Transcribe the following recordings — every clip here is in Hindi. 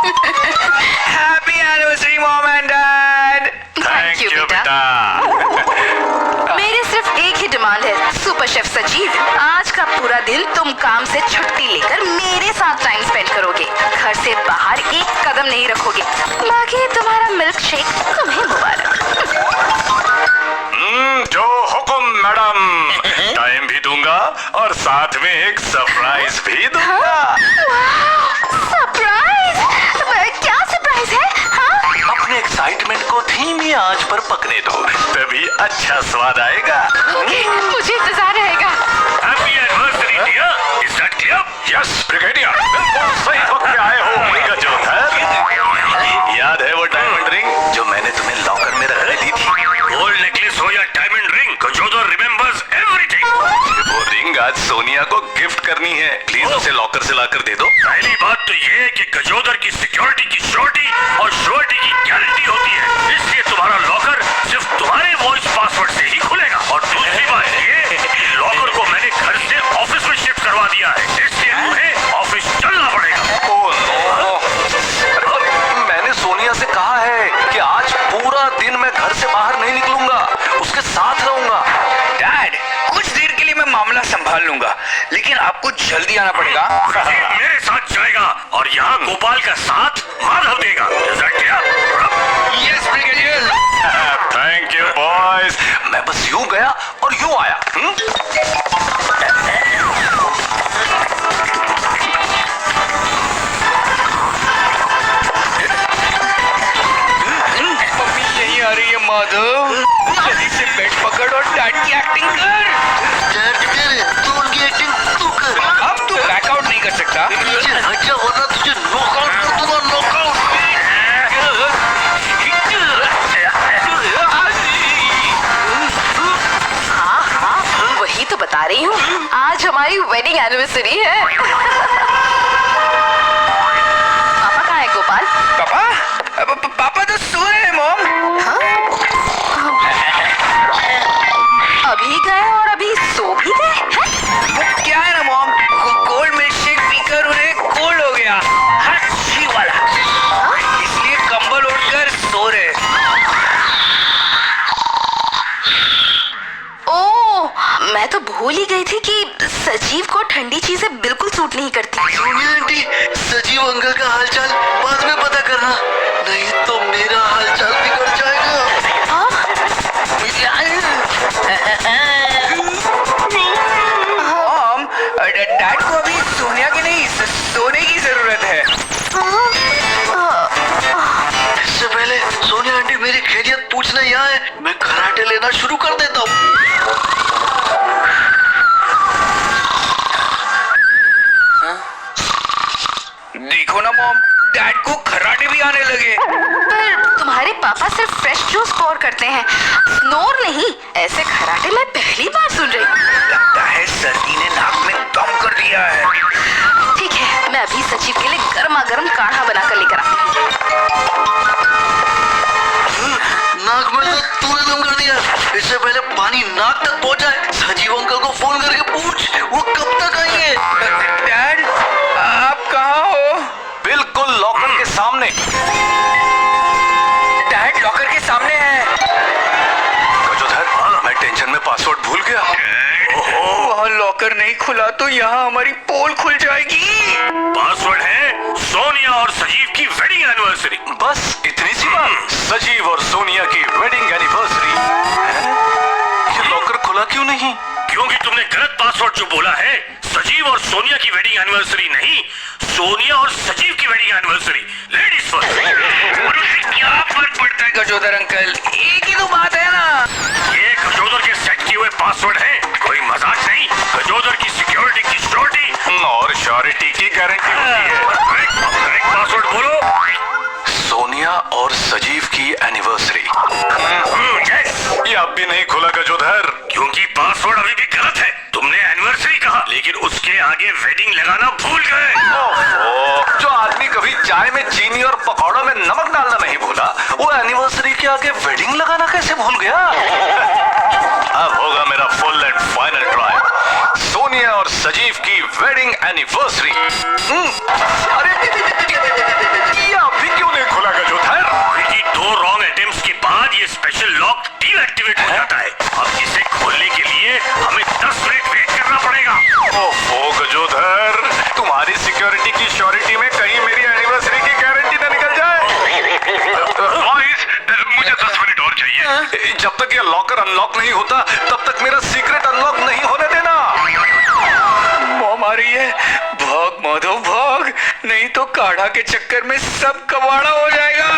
Happy anniversary mom and dad. Thank you बेटा। मेरी सिर्फ एक ही डिमांड है सुपर शेफ सजीव, आज का पूरा दिन तुम काम से छुट्टी लेकर मेरे साथ टाइम स्पेंड करोगे, घर से बाहर एक कदम नहीं रखोगे, बाकी तुम्हारा मिल्क शेक तुम्हें मुबारक। जो हुकुम मैडम, टाइम भी दूंगा और साथ में एक सरप्राइज भी दूंगा। सरप्राइज? क्या सरप्राइज है? हाँ? अपने एक्साइटमेंट को धीमी आंच पर पकने दो, तभी अच्छा स्वाद आएगा। ओके, मुझे इंतजार रहेगा। Happy anniversary dear, is that clear? Yes brigadier, बिल्कुल सही वक्त पे आए हो गजोधर। याद है वो डायमंड रिंग जो मैंने तुम्हें लॉकर में रख दी थी? गोल्ड नेकलेस हो या diamond ring, Gajodhar remembers everything. वो रिंग आज सोनिया को गिफ्ट करनी है, प्लीज उसे लॉकर से लाकर दे दो। पहली बात तो ये है कि गजोधर की सिक्योरिटी की श्योरिटी और श्योरिटी की गारंटी होती है, इसलिए तुम्हारा लॉकर सिर्फ तुम्हारे वॉइस पासवर्ड से ही खुलेगा। और दूसरी बात ये कि लॉकर को मैंने घर से ऑफिस में शिफ्ट करवा दिया है, इसलिए तुम्हें ऑफिस चलना पड़ेगा। मैंने सोनिया से कहा है कि आज पूरा दिन मैं घर से बाहर नहीं निकलूंगा, उसके साथ रहूंगा। डैड, कुछ देर के लिए मैं मामला संभाल लूंगा, लेकिन आपको जल्दी आना पड़ेगा। मेरे साथ जाएगा और यहाँ गोपाल का साथ माधव देगा। Yes brigadier. Thank you boys, मैं बस यूं गया और यूं आया। मम्मी यही आ रही है माधव, जल्दी से बेड पकड़ और डैड की एक्टिंग कर। तू उनकी एक्टिंग तू कर। अब तू बैकआउट नहीं कर सकता। नीचे हट जा वरना तुझे नॉकआउट कर दूंगा, नॉकआउट। हाँ, वही तो बता रही हूँ, आज हमारी वेडिंग एनिवर्सरी है। पापा कहाँ है गोपाल? पापा? पापा तो सो रहे हैं मॉम। हाँ? अभी गए और अभी सो भी गए हैं? वो क्या है ना मॉम, कोल्ड मिल्क शेक पीकर उन्हें कोल्ड हो गया, हर्षी वाला, इसलिए कंबल ओढ़कर सो रहे। ओह, मैं तो भूल ही गई थी कि सजीव को ठंडी चीजें बिल्कुल सूट नहीं करती। सोनिया आंटी, सजीव अंकल का हालचाल बाद में पता करना, नहीं तो मेरा हालचाल बिगड़ जाएगा। हाँ? मॉम, डैड को अभी सोनिया की नहीं सोने की जरूरत है। इससे पहले सोनिया आंटी मेरी खैरियत पूछने यहाँ है, मैं कराटे लेना शुरू कर देता हूँ। देखो ना मॉम, डैड को कराटे भी आने लगे। पर तुम्हारे पापा सिर्फ फ्रेश जूस पोर करते हैं, स्नोर नहीं। ऐसे खराटे मैं पहली बार सुन रही हूँ। लगता है सर्दी ने नाक में दम कर दिया है। ठीक है, मैं अभी सचिव के लिए गर्मा गर्म काढ़ा बनाकर लेकर आती हूँ। नाक में तो तूने दम कर दिया, इससे पहले पानी नाक तक पहुँच जाए, सजीव अंकल को फोन करके पूछ वो कब तक आएंगे। डैड, आप कहाँ हो? बिल्कुल लॉकर के सामने। डैड लॉकर के सामने है। गजोधर, मैं टेंशन में पासवर्ड भूल गया। वहाँ लॉकर नहीं खुला तो यहाँ हमारी पोल खुल जाएगी। पासवर्ड है सोनिया और सजीव की वेडिंग एनिवर्सरी। बस इतनी सी बात। सजीव और सोनिया की वेडिंग एनिवर्सरी। ये लॉकर खुला क्यों नहीं? क्योंकि तुमने गलत पासवर्ड जो बोला है। सजीव और सोनिया की वेडिंग एनिवर्सरी नहीं, सोनिया और सजीव की वेडिंग एनिवर्सरी। Ladies first. क्या फर्क पड़ता है गजोदर अंकल, एक ही तो बात है ना। ये गजोदर के सेट किए हुए पासवर्ड है, कोई मजाक नहीं। गजोदर की सिक्योरिटी की श्योरिटी और श्योरिटी की गारंटी होती है। करेक्ट पासवर्ड बोलो। सोनिया और सजीव की एनिवर्सरी। ये अब भी नहीं खुला गजोधर, क्योंकि पासवर्ड अभी भी गलत है। तुमने एनिवर्सरी कहा, लेकिन उसके आगे वेडिंग लगाना भूल गए। जो आदमी कभी चाय में चीनी और पकौड़ों में नमक डालना नहीं भूला, वो एनिवर्सरी के आगे वेडिंग लगाना कैसे भूल गया? अब होगा मेरा full and final try. Sonia और सजीव की वेडिंग एनिवर्सरी। अरे जब तक ये लॉकर अनलॉक नहीं होता तब तक मेरा सीक्रेट अनलॉक नहीं होने देना। मॉम आ रही है, भाग माधव भाग, नहीं तो काढ़ा के चक्कर में सब कबाड़ा हो जाएगा।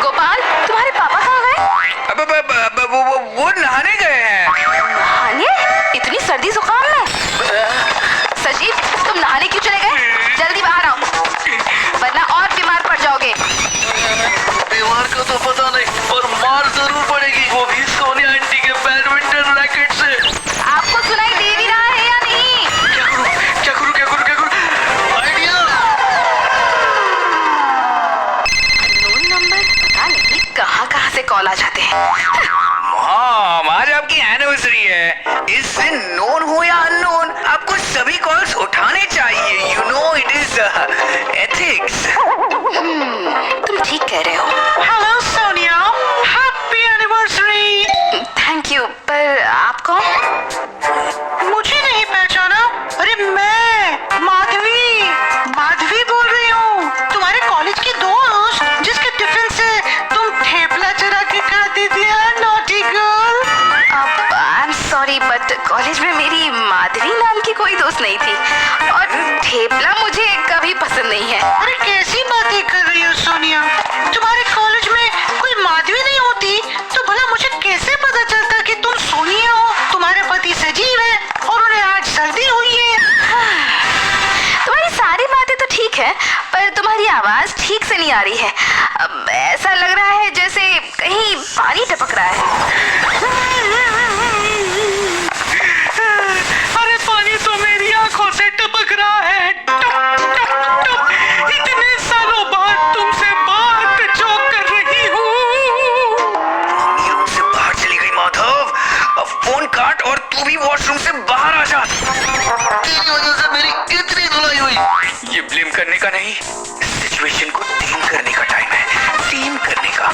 गोपाल, तुम्हारे पापा कहाँ गए? वो नहाने गए हैं। नहाने? इतनी सर्दी जुकाम में? सजीव, तुम नहाने क्यों चले गए? जल्दी बाहर आओ, वरना और बीमार पड़ जाओगे। बीमार का तो पता नहीं, पर मार जरूर पड़ेगी, वो भी सोनिया आंटी के बैडमिंटन रैकेट से। आपको सुनाई दे भी रहा है या नहीं? क्या करूं? आइडिया। अननोन नंबर, पता नहीं कहाँ से कॉल आ जाते हैं। मॉम, आज आपकी एनिवर्सरी है, इस दिन नोन हो या अननोन आपको सभी कॉल्स उठाने चाहिए। You know it is ethics. तुम ठीक कह रहे हो। Hello Sonia, happy anniversary. Thank you, पर आप कौन? मुझे नहीं पहचाना? अरे मैं माधवी बोल रही हूँ, तुम्हारे कॉलेज की दोस्त जिसके टिफिन से तुम ठेपला चुरा के खाती थी। Naughty girl. I am sorry, but college में मेरी माधवी नाम की कोई दोस्त नहीं थी, और ठेपला मुझे कभी पसंद नहीं है। अरे कैसी बातें कर रही हो सोनिया, तुम्हारे कॉलेज में कोई माधवी नहीं होती तो भला मुझे कैसे पता चलता कि तुम सोनिया हो, तुम्हारे पति सजीव है और उन्हें आज सर्दी हुई है। तुम्हारी सारी बातें तो ठीक है, पर तुम्हारी आवाज ठीक से नहीं आ रही है। अब ऐसा लग रहा है जैसे कहीं पानी टपक रहा है। अरे पानी तो मेरी आंखों से टपक रहा है। टप टप टप। इतने सालों बाद तुमसे बात जो कर रही हूँ। मम्मी रूम से बाहर चली गई माधव, अब फोन काट और तू भी वॉशरूम से बाहर आ जा। तेरी वजह से मेरी कितनी धुलाई हुई। ये ब्लेम करने का नहीं, सिचुएशन को टीम करने का टाइम है, टीम करने का।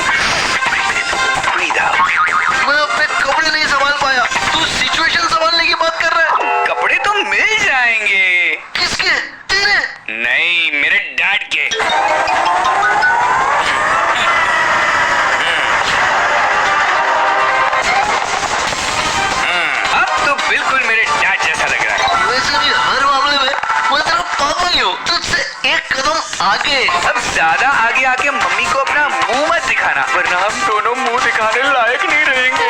Breathe out. मैं अपने कपड़े नहीं संभाल पाया, तू सिचुएशन संभालने की बात कर रहा है। कपड़े तो मिल जाएंगे। किसके? तेरे? नहीं, मेरे डैड के। अब तो बिल्कुल मेरे डैड जैसा लग रहा है। वैसे भी हर मामले में मैं तेरा पापा ही हूँ, तुझसे एक कदम आगे। अब ज्यादा आगे आके मम्मी को अपना मुंह मत दिखाना, वरना हम दोनों मुंह दिखाने लायक नहीं रहेंगे।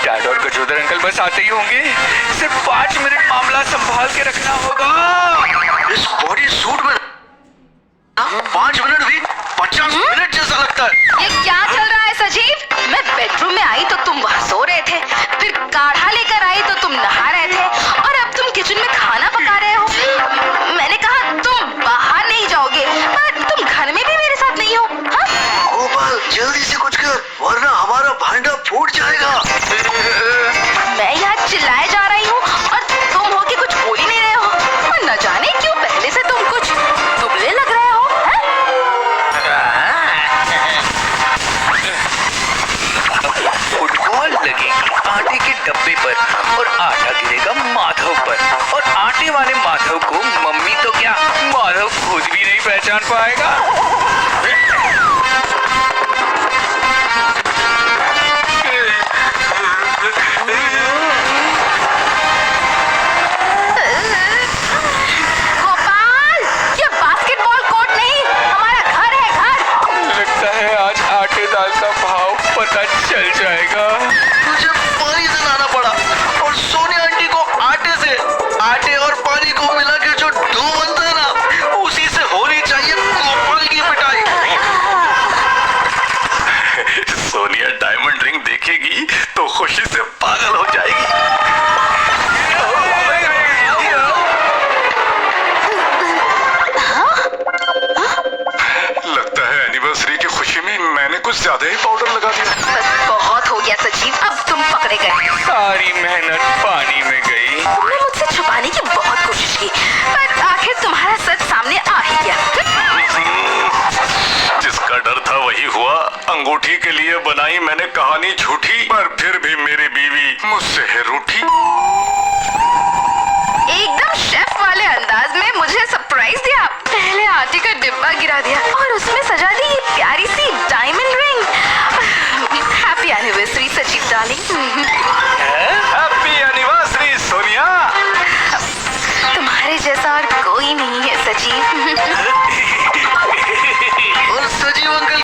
डैड और गजोदर अंकल बस आते ही होंगे, सिर्फ 5 मिनट मामला संभाल के रखना होगा। इस बॉडी सूट में 5 मिनट भी 50 मिनट जैसा लगता है। ये क्या चल रहा है सजीव? मैं बेडरूम में आई तो तुम वहाँ सो रहे थे, फिर काढ़ा लेकर आई तो तुम नहा रहे थे, और अब तुम किचन में खाना पका रहे हो। मैंने कहा तुम बाहर नहीं जाओगे, पर तुम घर में भी मेरे साथ नहीं हो। हाँ? गोपाल, जल्दी से कुछ कर, वरना हमारा भांडा फूट जाएगा। मैं यहाँ चिल्लाए जा रही हूँ और तुम हो के कुछ बोल ही नहीं रहे हो, और न जाने क्यों पहले से तुम कुछ दुबले लग रहे हो। फुटबॉल लगेगी आटे के डब्बे पर, और आटा गिरेगा माधव पर, और आटे वाले माधव को मम्मी तो क्या, माधव खुद भी नहीं पहचान पाएगा। गोपाल, ये बास्केटबॉल कोर्ट नहीं, हमारा घर है, घर। लगता है आज आटे दाल का भाव पता चल जाएगा। मुझे पानी से नहाना पड़ा, और सोनिया आंटी को आटे और पानी को मिला के जो डो बनता है ना, उसी से होनी चाहिए गोपाल की पिटाई। सोनिया डायमंड रिंग देखेगी तो खुशी से पागल हो जाएगी। लगता है एनिवर्सरी की खुशी में मैंने कुछ ज्यादा ही पाउडर लगा दिया। बस बहुत हो गया सजीव, अब तुम पकड़े गए। सारी मेहनत पानी में गई। तुमने मुझसे छुपाने की बहुत कोशिश की, पर आखिर तुम्हारा सच सामने आ ही गया। जिसका डर था वही हुआ। अंगूठी के लिए बनाई मैंने कहानी झूठी, पर फिर भी मेरी बीवी मुझसे है रूठी।